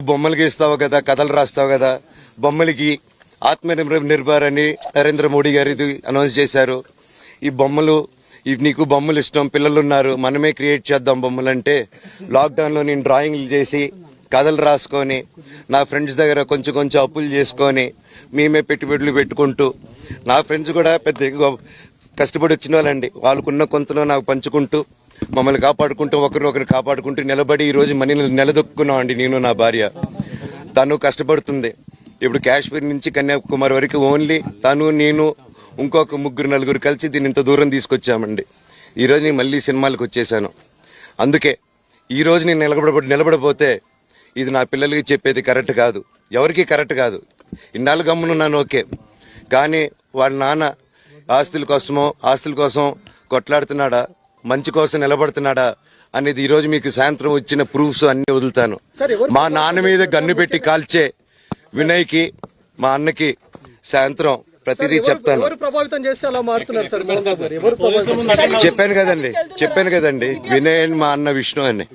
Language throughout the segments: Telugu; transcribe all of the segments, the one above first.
బొమ్మలకి ఇస్తావు కదా, కథలు రాస్తావు కదా, బొమ్మలకి ఆత్మనిర్భర్ అని నరేంద్ర మోడీ గారు ఇది అనౌన్స్ చేశారు. ఈ బొమ్మలు నీకు బొమ్మలు ఇష్టం, పిల్లలు ఉన్నారు, మనమే క్రియేట్ చేద్దాం బొమ్మలు అంటే లాక్డౌన్లో నేను డ్రాయింగ్లు చేసి కథలు రాసుకొని నా ఫ్రెండ్స్ దగ్గర కొంచెం కొంచెం అప్పులు చేసుకొని మేమే పెట్టుబడులు పెట్టుకుంటూ, నా ఫ్రెండ్స్ కూడా పెద్ద కష్టపడి వచ్చిన వాళ్ళండి, వాళ్ళకున్న కొంతలో నాకు పంచుకుంటూ మమ్మల్ని కాపాడుకుంటూ ఒకరినొకరు కాపాడుకుంటూ నిలబడి ఈరోజు మనీని నిలదొక్కున్నాం అండి. నేను నా భార్య, తను కష్టపడుతుంది. ఇప్పుడు కాశ్మీర్ నుంచి కన్యాకుమారి వరకు ఓన్లీ తను, నేను, ఇంకొక 3-4 కలిసి దీన్ని ఇంత దూరం తీసుకొచ్చామండి. ఈరోజు నేను మళ్ళీ సినిమాలకు వచ్చేసాను. అందుకే ఈరోజు నేను నిలబడపోతే ఇది నా పిల్లలకి చెప్పేది కరెక్ట్ కాదు, ఎవరికి కరెక్ట్ కాదు. ఇన్నాళ్ళు గమ్మునున్నాను ఓకే, కానీ వాళ్ళ నాన్న ఆస్తుల కోసం కొట్లాడుతున్నాడా, మంచి కోసం నిలబడుతున్నాడా అనేది ఈరోజు మీకు సాయంత్రం వచ్చిన ప్రూఫ్స్ అన్ని వదులుతాను. మా నాన్న మీద గన్ను పెట్టి కాల్చే వినయ్కి, మా అన్నకి సాయంత్రం ప్రతిదీ చెప్తాను. చెప్పాను కదండి వినయ్ అని, మా అన్న విష్ణు అని.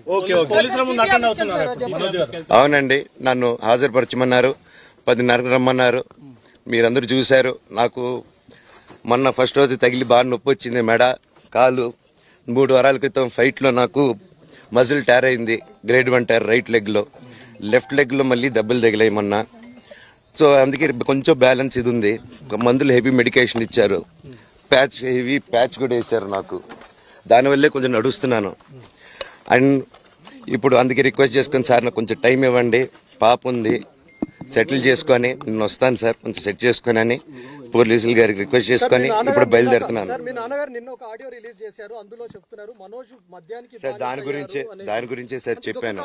అవునండి, నన్ను హాజరుపరచమన్నారు, 10:30కి రమ్మన్నారు. మీరందరూ చూశారు. నాకు మొన్న ఫస్ట్ రోజు తగిలి బాగా నొప్పి వచ్చింది, మెడ, కాలు. 3 వారాల క్రితం ఫైట్లో నాకు మజిల్ టైర్ అయింది, గ్రేడ్ 1 టైర్ రైట్ లెగ్లో. లెఫ్ట్ లెగ్లో మళ్ళీ దెబ్బలు తగిలాయి మొన్న. సో అందుకే కొంచెం బ్యాలెన్స్ ఇది ఉంది. మందులు హెవీ మెడికేషన్ ఇచ్చారు, హెవీ ప్యాచ్ కూడా వేశారు నాకు. దానివల్లే కొంచెం నడుస్తున్నాను. అండ్ ఇప్పుడు అందుకే రిక్వెస్ట్ చేసుకొని, సార్ నాకు కొంచెం టైం ఇవ్వండి, పాప ఉంది, సెటిల్ చేసుకొని నేను వస్తాను సార్, కొంచెం సెట్ చేసుకొని అని పోలీసుల గారికి రిక్వెస్ట్ చేసుకొని ఇప్పుడు బయలుదేరుతున్నాను. సార్ దాని గురించే సార్ చెప్పాను.